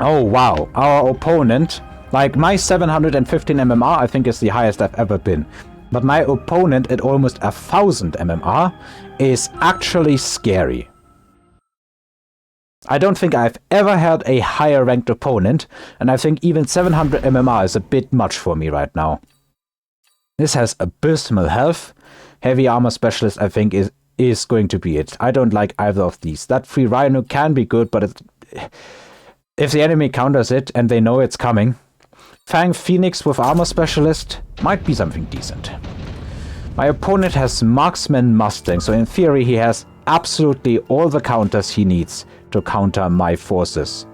Oh wow, our opponent, like my 715 MMR I think is the highest I've ever been. But my opponent at almost 1000 MMR is actually scary. I don't think I've ever had a higher ranked opponent, and I think even 700 MMR is a bit much for me right now. This has abysmal health. Heavy armor specialist I think is going to be it. I don't like either of these. That free rhino can be good, but if the enemy counters it and they know it's coming, Fang Phoenix with armor specialist might be something decent. My opponent has marksman Mustang, so in theory he has absolutely all the counters he needs to counter my forces.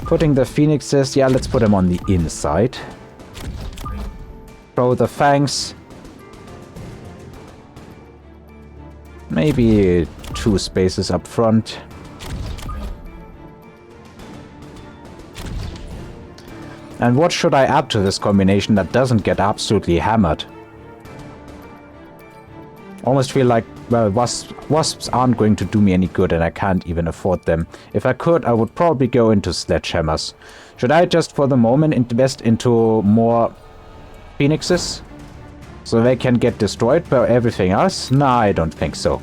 Putting the Phoenixes, yeah, let's put them on the inside. Throw the Fangs. Maybe 2 spaces up front. And what should I add to this combination that doesn't get absolutely hammered? Almost feel like, well, wasps aren't going to do me any good and I can't even afford them. If I could, I would probably go into sledgehammers. Should I just for the moment invest into more Phoenixes? So they can get destroyed by everything else? Nah, I don't think so.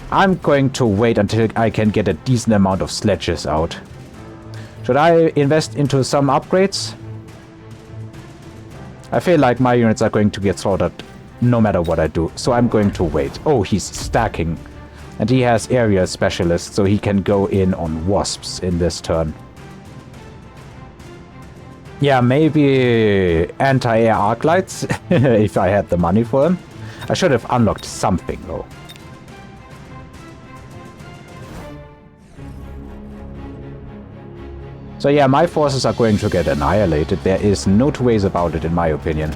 I'm going to wait until I can get a decent amount of sledges out. Should I invest into some upgrades? I feel like my units are going to get slaughtered no matter what I do, so I'm going to wait. Oh, he's stacking. And he has area specialists, so he can go in on wasps in this turn. Yeah, maybe anti-air arc lights, if I had the money for them. I should have unlocked something, though. So yeah, my forces are going to get annihilated. There is no two ways about it, in my opinion.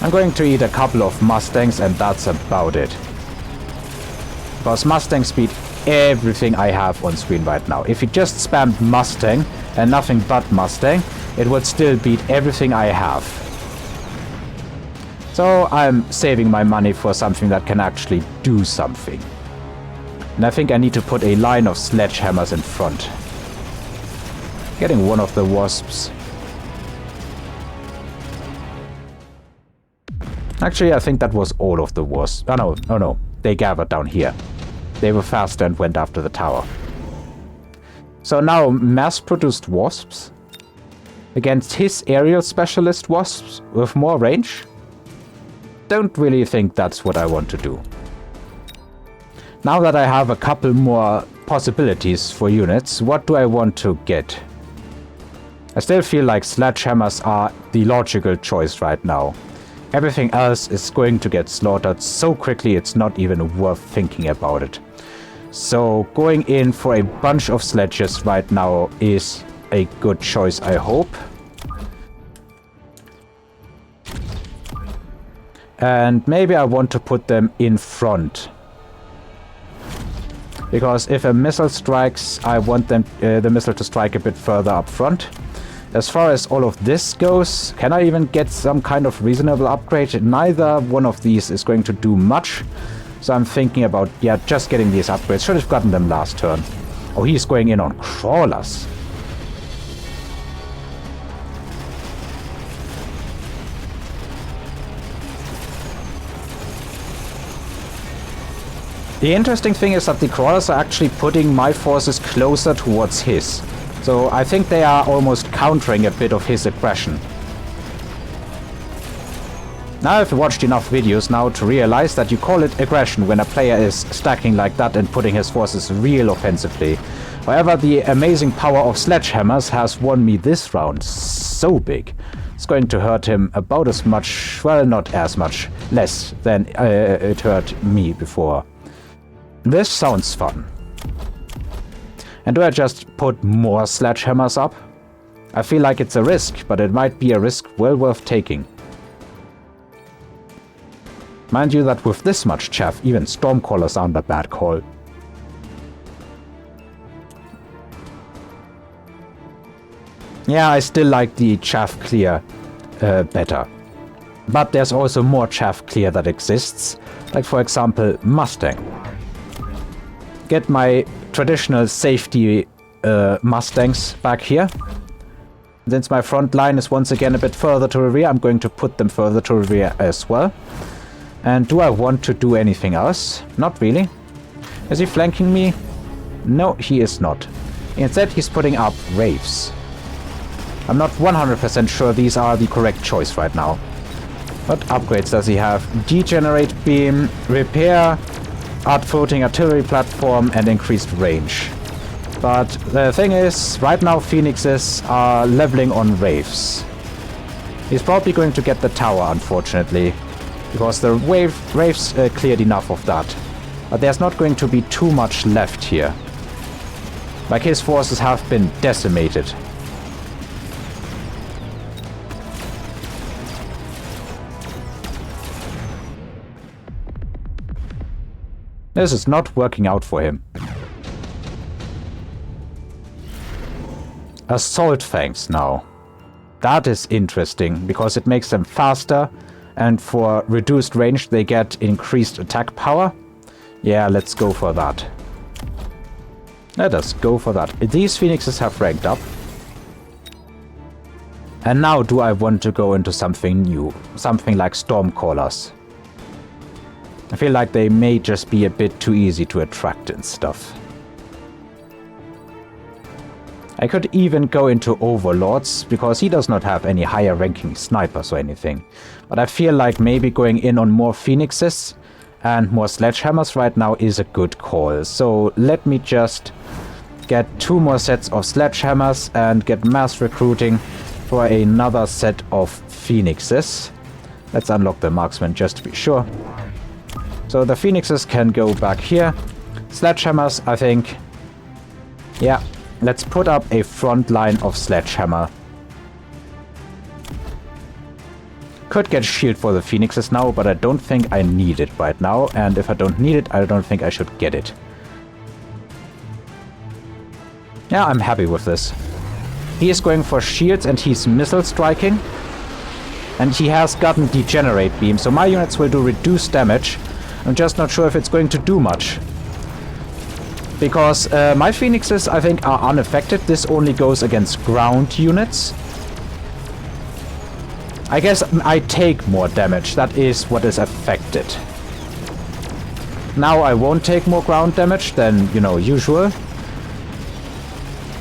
I'm going to eat a couple of Mustangs and that's about it. Because Mustangs beat everything I have on screen right now. If you just spammed Mustang and nothing but Mustang, it would still beat everything I have. So I'm saving my money for something that can actually do something. And I think I need to put a line of sledgehammers in front. Getting one of the wasps. Actually, I think that was all of the wasps. Oh no, they gathered down here. They were faster and went after the tower. So now mass-produced wasps against his aerial specialist wasps with more range? Don't really think that's what I want to do. Now that I have a couple more possibilities for units, what do I want to get? I still feel like sledgehammers are the logical choice right now. Everything else is going to get slaughtered so quickly it's not even worth thinking about it. So going in for a bunch of sledges right now is a good choice, I hope. And maybe I want to put them in front. Because if a missile strikes, I want them the missile to strike a bit further up front. As far as all of this goes, can I even get some kind of reasonable upgrade? Neither one of these is going to do much. So I'm thinking about, yeah, just getting these upgrades. Should have gotten them last turn. Oh, he's going in on crawlers. The interesting thing is that the crawlers are actually putting my forces closer towards his. So I think they are almost countering a bit of his aggression. Now I've watched enough videos now to realize that you call it aggression when a player is stacking like that and putting his forces real offensively. However, the amazing power of sledgehammers has won me this round so big. It's going to hurt him about as much, well, not as much, less than it hurt me before. This sounds fun. And do I just put more sledgehammers up? I feel like it's a risk, but it might be a risk well worth taking. Mind you that with this much chaff, even stormcallers aren't a bad call. Yeah, I still like the chaff clear better. But there's also more chaff clear that exists, like for example Mustang. get my traditional safety Mustangs back here. Since my front line is once again a bit further to the rear, I'm going to put them further to the rear as well. And do I want to do anything else? Not really. Is he flanking me? No, he is not. Instead, he's putting up Wraiths. I'm not 100% sure these are the correct choice right now. What upgrades does he have? Degenerate Beam, Repair, Floating Artillery Platform, and Increased Range. But the thing is, right now Phoenixes are leveling on Wraiths. He's probably going to get the tower, unfortunately, because the Wraiths cleared enough of that. But there's not going to be too much left here. Like, his forces have been decimated. This is not working out for him. Assault Fangs now. That is interesting, because it makes them faster, and for reduced range they get increased attack power. Yeah, let's go for that. Let us go for that. These Phoenixes have ranked up. And now do I want to go into something new? Something like Stormcallers. I feel like they may just be a bit too easy to attract and stuff. I could even go into Overlords, because he does not have any higher ranking snipers or anything. But I feel like maybe going in on more Phoenixes and more Sledgehammers right now is a good call. So let me just get 2 more sets of Sledgehammers and get mass recruiting for another set of Phoenixes. Let's unlock the Marksman just to be sure. So the Phoenixes can go back here. Sledgehammers, I think. Yeah, let's put up a front line of Sledgehammer. Could get shield for the Phoenixes now, but I don't think I need it right now. And if I don't need it, I don't think I should get it. Yeah, I'm happy with this. He is going for shields and he's missile striking. And he has gotten Degenerate Beam, so my units will do reduced damage. I'm just not sure if it's going to do much. Because my Phoenixes, I think, are unaffected. This only goes against ground units. I guess I take more damage. That is what is affected. Now I won't take more ground damage than, you know, usual.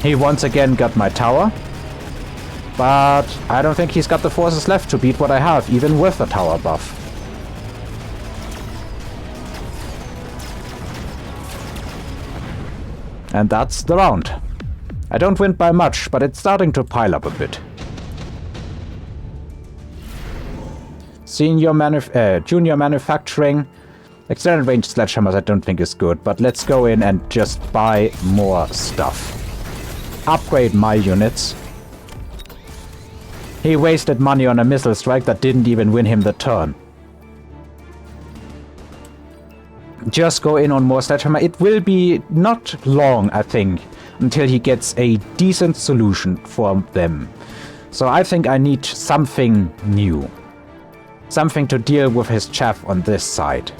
He once again got my tower. But I don't think he's got the forces left to beat what I have, even with the tower buff. And that's the round. I don't win by much, but it's starting to pile up a bit. Junior manufacturing. Extended range Sledgehammers I don't think is good, but let's go in and just buy more stuff. Upgrade my units. He wasted money on a missile strike that didn't even win him the turn. Just go in on more Sledgehammer. It will be not long, I think, until he gets a decent solution for them. So I think I need something new. Something to deal with his chaff on this side.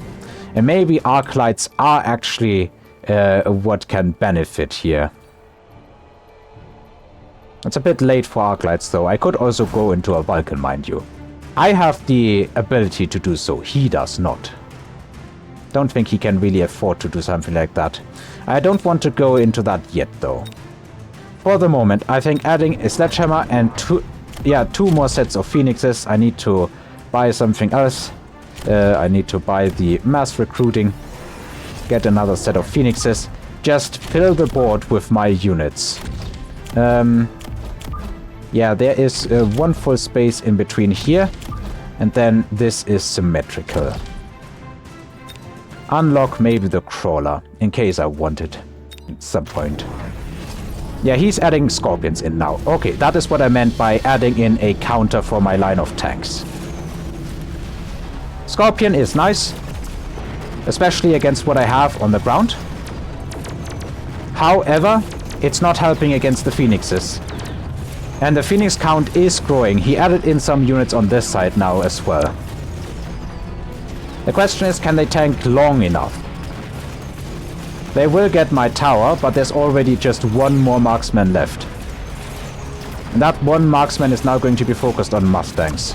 And maybe Arclights are actually what can benefit here. It's a bit late for Arclights though. I could also go into a Vulcan, mind you. I have the ability to do so. He does not. Don't think he can really afford to do something like that. I don't want to go into that yet though. For the moment, I think adding a Sledgehammer and two more sets of Phoenixes. I need to buy something else. I need to buy the mass recruiting. Get another set of Phoenixes. Just fill the board with my units. Yeah, there is one full space in between here. And then this is symmetrical. Unlock maybe the crawler, in case I want it at some point. Yeah, he's adding Scorpions in now. Okay, that is what I meant by adding in a counter for my line of tanks. Scorpion is nice, especially against what I have on the ground. However, it's not helping against the Phoenixes. And the Phoenix count is growing. He added in some units on this side now as well. The question is, can they tank long enough? They will get my tower, but there's already just one more marksman left. And that one marksman is now going to be focused on Mustangs.